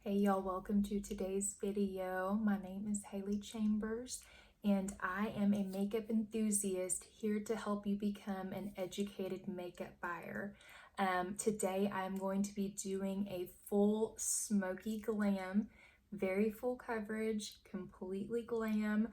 Hey y'all, welcome to today's video. My name is Haley Chambers and I am a makeup enthusiast here to help you become an educated makeup buyer. Today I'm going to be doing a full smoky glam, very full coverage, completely glam,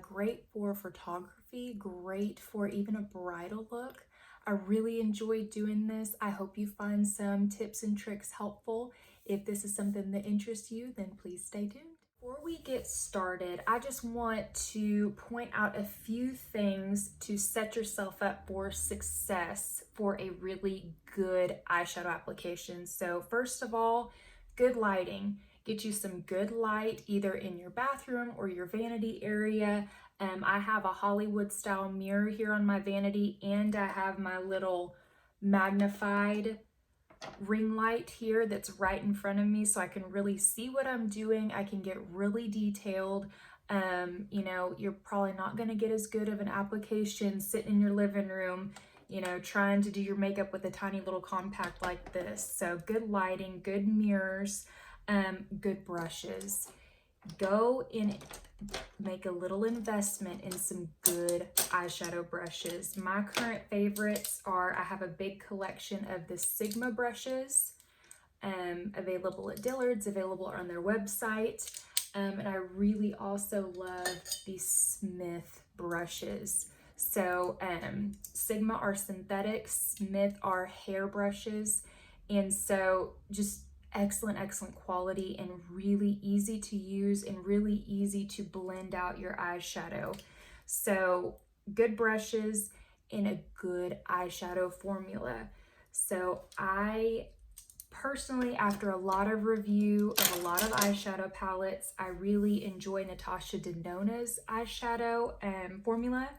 great for photography, great for even a bridal look. I really enjoyed doing this. I hope you find some tips and tricks helpful. If this is something that interests you, then please stay tuned. Before we get started, I just want to point out a few things to set yourself up for success for a really good eyeshadow application. So first of all, good lighting. Get you some good light either in your bathroom or your vanity area. I have a Hollywood style mirror here on my vanity, and I have my little magnified ring light here that's right in front of me so I can really see what I'm doing. I can get really detailed. You're probably not going to get as good of an application sitting in your living room, trying to do your makeup with a tiny little compact like this. So good lighting, good mirrors, good brushes. Go in, make a little investment in some good eyeshadow brushes. My current favorites are, I have a big collection of the Sigma brushes, available at Dillard's, available on their website. And I really also love the Smith brushes. So Sigma are synthetic, Smith are hair brushes. And so just excellent quality and really easy to use and really easy to blend out your eyeshadow. So good brushes and a good eyeshadow formula. So I personally, after a lot of review of a lot of eyeshadow palettes, I really enjoy Natasha Denona's eyeshadow formula.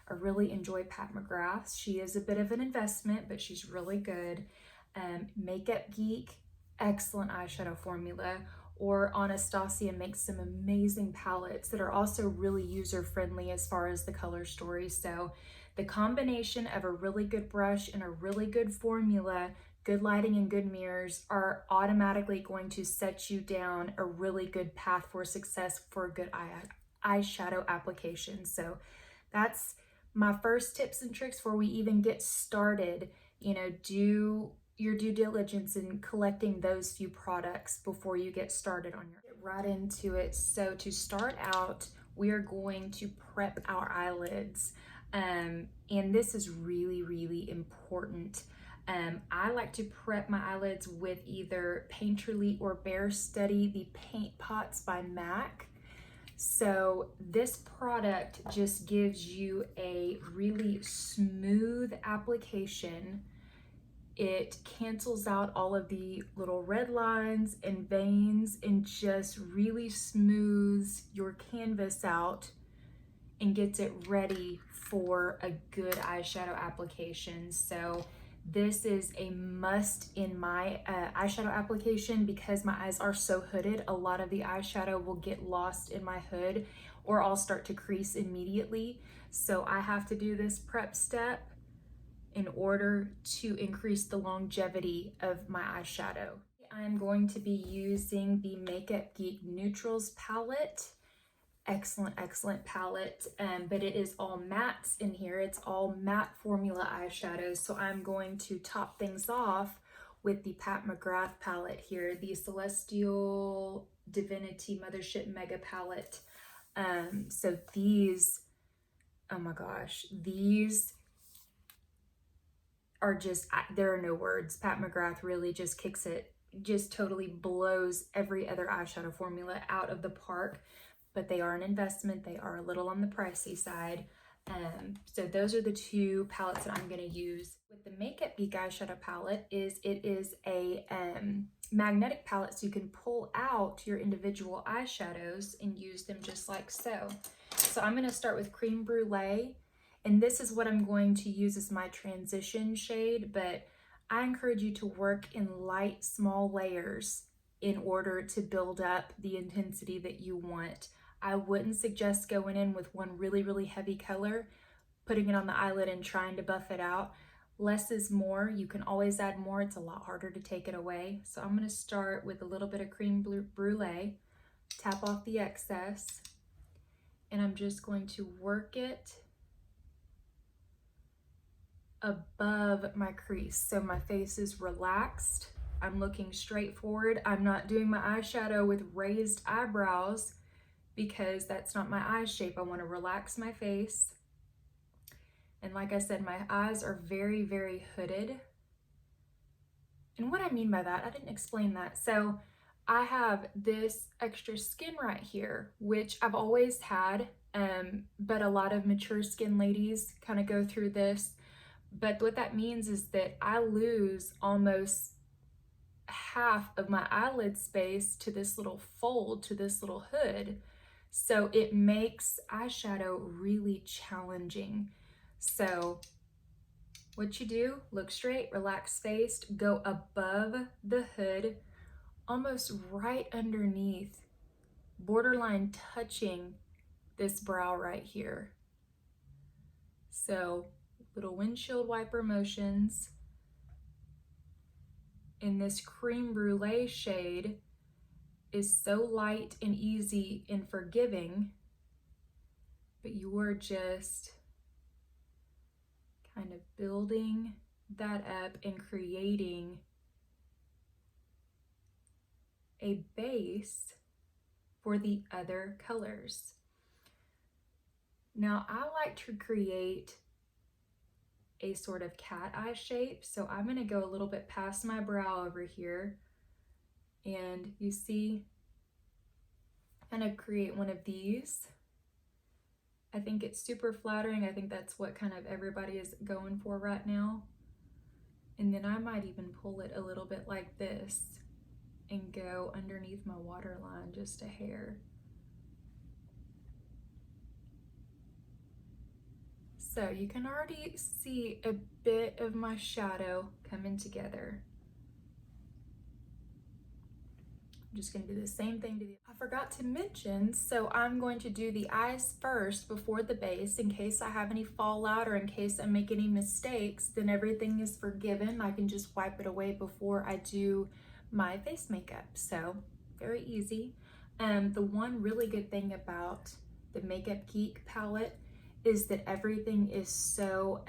I really enjoy Pat McGrath's. She is a bit of an investment, but she's really good. Makeup Geek, excellent eyeshadow formula, or Anastasia makes some amazing palettes that are also really user-friendly as far as the color story. So the combination of a really good brush and a really good formula, good lighting and good mirrors are automatically going to set you down a really good path for success for a good eyeshadow application. So that's my first tips and tricks before we even get started. Do your due diligence in collecting those few products before you get started on your, get right into it. So to start out, we are going to prep our eyelids. And this is really important. I like to prep my eyelids with either Painterly or Bare Study, the Paint Pots by MAC. So this product just gives you a really smooth application. It cancels out all of the little red lines and veins and just really smooths your canvas out and gets it ready for a good eyeshadow application. So this is a must in my eyeshadow application because my eyes are so hooded. A lot of the eyeshadow will get lost in my hood or I'll start to crease immediately. So I have to do this prep step in order to increase the longevity of my eyeshadow. I'm going to be using the Makeup Geek Neutrals palette. Excellent palette, but it is all mattes in here. It's all matte formula eyeshadows. So I'm going to top things off with the Pat McGrath palette here, the Celestial Divinity Mothership Mega Palette. So these, oh my gosh, these are just, there are no words. Pat McGrath really just kicks it, just totally blows every other eyeshadow formula out of the park. But they are an investment. They are a little on the pricey side. So those are the two palettes that I'm going to use. With the Makeup Geek eyeshadow palette, it is a magnetic palette, so you can pull out your individual eyeshadows and use them just like so. So I'm going to start with Cream Brulee, and this is what I'm going to use as my transition shade, but I encourage you to work in light, small layers in order to build up the intensity that you want. I wouldn't suggest going in with one really heavy color, putting it on the eyelid and trying to buff it out. Less is more. You can always add more. It's a lot harder to take it away. So I'm going to start with a little bit of creme brulee, tap off the excess, and I'm just going to work it above my crease. So my face is relaxed. I'm looking straight forward. I'm not doing my eyeshadow with raised eyebrows because that's not my eye shape. I want to relax my face. And like I said, my eyes are very, very hooded. And what I mean by that, I didn't explain that. So I have this extra skin right here, which I've always had, but a lot of mature skin ladies kind of go through this. But what that means is that I lose almost half of my eyelid space to this little fold, to this little hood. So it makes eyeshadow really challenging. So what you do, look straight, relax faced, go above the hood, almost right underneath, borderline touching this brow right here. So little windshield wiper motions. In this creme brulee shade is so light and easy and forgiving, but you are just kind of building that up and creating a base for the other colors. Now I like to create a sort of cat eye shape, so I'm going to go a little bit past my brow over here, and you see, kind of create one of these. I think it's super flattering. I think that's what kind of everybody is going for right now. And then I might even pull it a little bit like this and go underneath my waterline just a hair. So you can already see a bit of my shadow coming together. I'm just going to do the same thing to the, I forgot to mention, so I'm going to do the eyes first before the base in case I have any fallout or in case I make any mistakes, then everything is forgiven. I can just wipe it away before I do my face makeup. So very easy. The one really good thing about the Makeup Geek palette is that everything is so,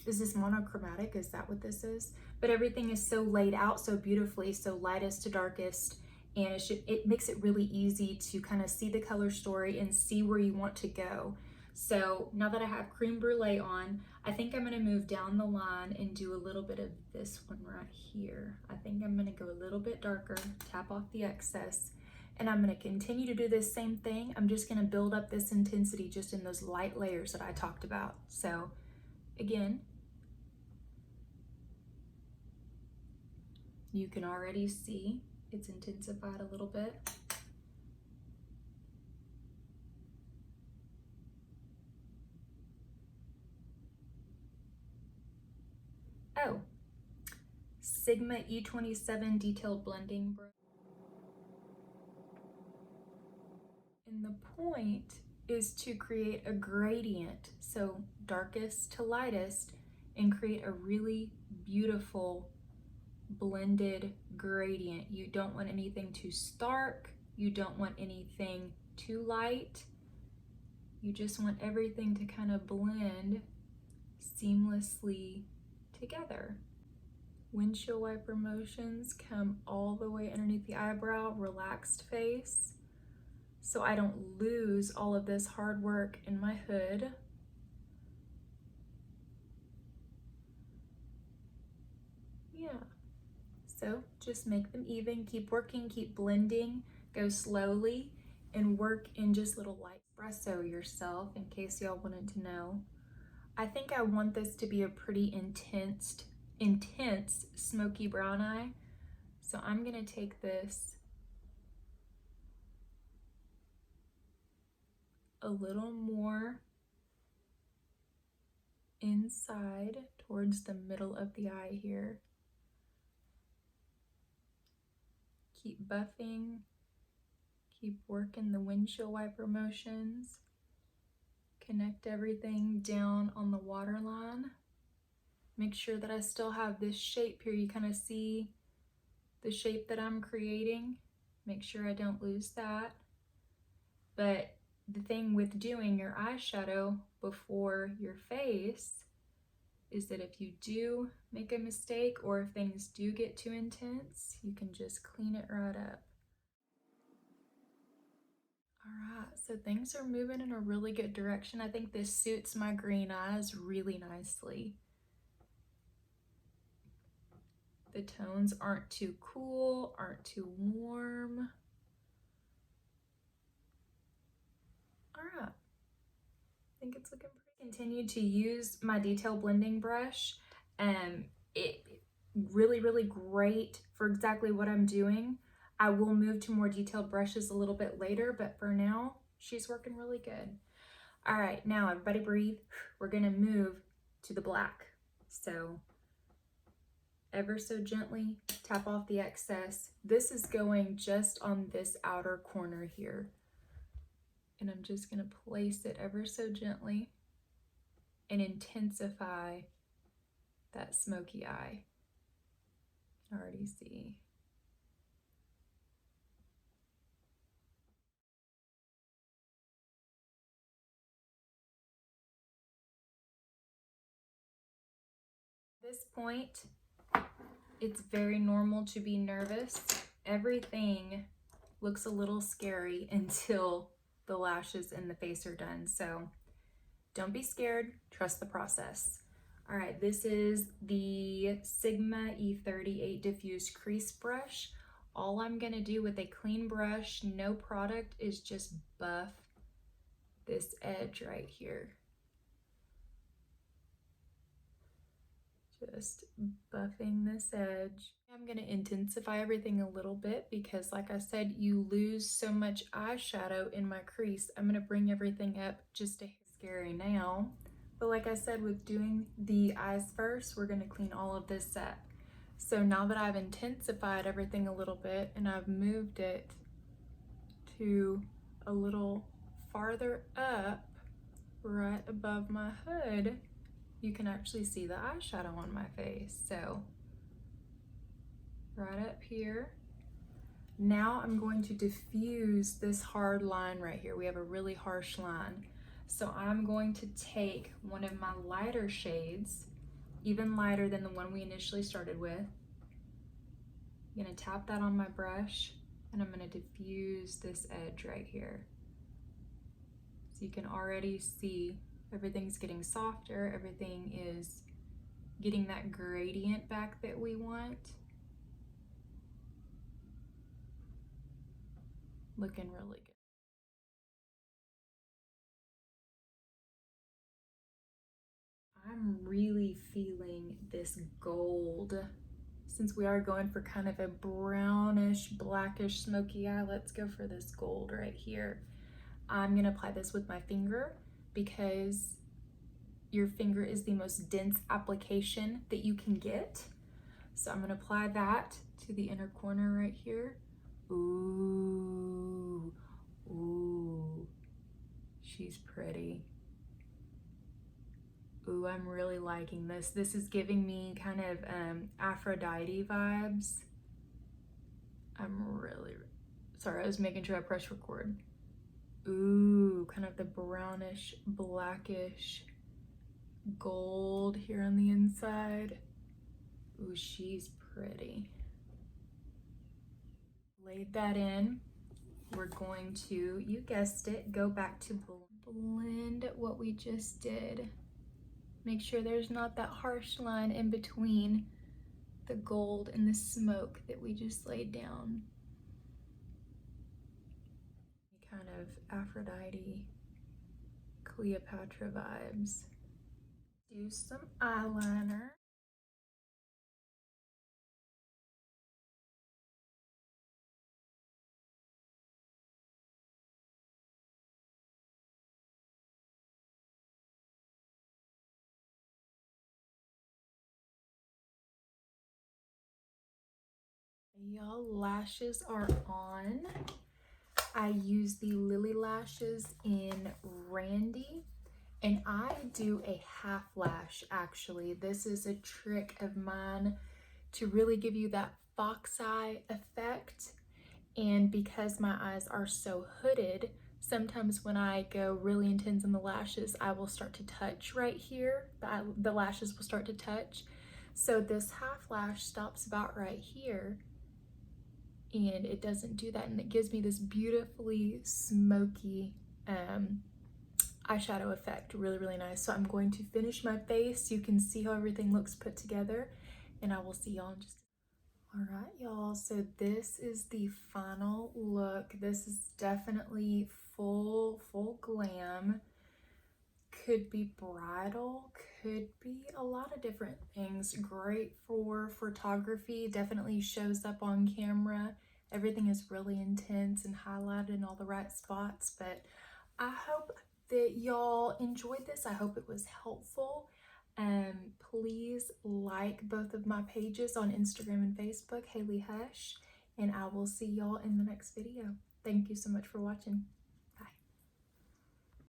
is this monochromatic? Is that what this is? But everything is so laid out so beautifully, so lightest to darkest, and it makes it really easy to kind of see the color story and see where you want to go. So now that I have creme brulee on, I think I'm gonna move down the line and do a little bit of this one right here. I think I'm gonna go a little bit darker, tap off the excess, and I'm gonna continue to do this same thing. I'm just gonna build up this intensity just in those light layers that I talked about. So again, you can already see it's intensified a little bit. Oh, Sigma E27 detailed blending brush. And the point is to create a gradient, so darkest to lightest, and create a really beautiful blended gradient. You don't want anything too stark, you don't want anything too light, you just want everything to kind of blend seamlessly together. Windshield wiper motions come all the way underneath the eyebrow, relaxed face, so I don't lose all of this hard work in my hood. Yeah, so just make them even, keep working, keep blending, go slowly, and work in just little light. Espresso Yourself, in case y'all wanted to know. I think I want this to be a pretty intense smoky brown eye. So I'm gonna take this a little more inside towards the middle of the eye here. Keep buffing, keep working the windshield wiper motions, connect everything down on the waterline. Make sure that I still have this shape here. You kind of see the shape that I'm creating. Make sure I don't lose that. But the thing with doing your eyeshadow before your face is that if you do make a mistake or if things do get too intense, you can just clean it right up. All right, so things are moving in a really good direction. I think this suits my green eyes really nicely. The tones aren't too cool, aren't too warm. All right, I think it's looking pretty. Continue to use my detail blending brush. It really great for exactly what I'm doing. I will move to more detailed brushes a little bit later, but for now, she's working really good. All right, now everybody breathe. We're gonna move to the black. So ever so gently tap off the excess. This is going just on this outer corner here. And I'm just gonna place it ever so gently and intensify that smoky eye. I already see. At this point, it's very normal to be nervous. Everything looks a little scary until the lashes and the face are done. So don't be scared, trust the process. All right, this is the Sigma E38 Diffuse Crease Brush. All I'm gonna do with a clean brush, no product, is just buff this edge right here. Just buffing this edge. I'm gonna intensify everything a little bit because like I said, you lose so much eyeshadow in my crease. I'm gonna bring everything up just a scary now. But like I said, with doing the eyes first, we're gonna clean all of this up. So now that I've intensified everything a little bit and I've moved it to a little farther up, right above my hood, you can actually see the eyeshadow on my face. So right up here. Now I'm going to diffuse this hard line right here. We have a really harsh line. So I'm going to take one of my lighter shades, even lighter than the one we initially started with. I'm gonna tap that on my brush and I'm gonna diffuse this edge right here. So you can already see everything's getting softer, everything is getting that gradient back that we want. Looking really good. I'm really feeling this gold. Since we are going for kind of a brownish, blackish, smoky eye, let's go for this gold right here. I'm gonna apply this with my finger because your finger is the most dense application that you can get. So I'm gonna apply that to the inner corner right here. Ooh, ooh, she's pretty. Ooh, I'm really liking this. This is giving me kind of Aphrodite vibes. I'm really, sorry, I was making sure I press record. Ooh, kind of the brownish, blackish gold here on the inside. Ooh, she's pretty. Laid that in. We're going to, you guessed it, go back to blend what we just did. Make sure there's not that harsh line in between the gold and the smoke that we just laid down. Kind of Aphrodite, Cleopatra vibes. Do some eyeliner. Y'all, lashes are on. I use the Lilly Lashes in Randy, And I do a half lash actually. This is a trick of mine to really give you that fox eye effect. And because my eyes are so hooded, sometimes when I go really intense on the lashes, I will start to touch right here. The lashes will start to touch. So this half lash stops about right here, and it doesn't do that, and it gives me this beautifully smoky eyeshadow effect. Really, really nice. So I'm going to finish my face. You can see how everything looks put together, and I will see y'all in just all right, y'all, so this is the final look. This is definitely full glam. Could be bridal, could be a lot of different things. Great for photography, definitely shows up on camera. Everything is really intense and highlighted in all the right spots, but I hope that y'all enjoyed this. I hope it was helpful. Please like both of my pages on Instagram and Facebook, Haley Hush, and I will see y'all in the next video. Thank you so much for watching.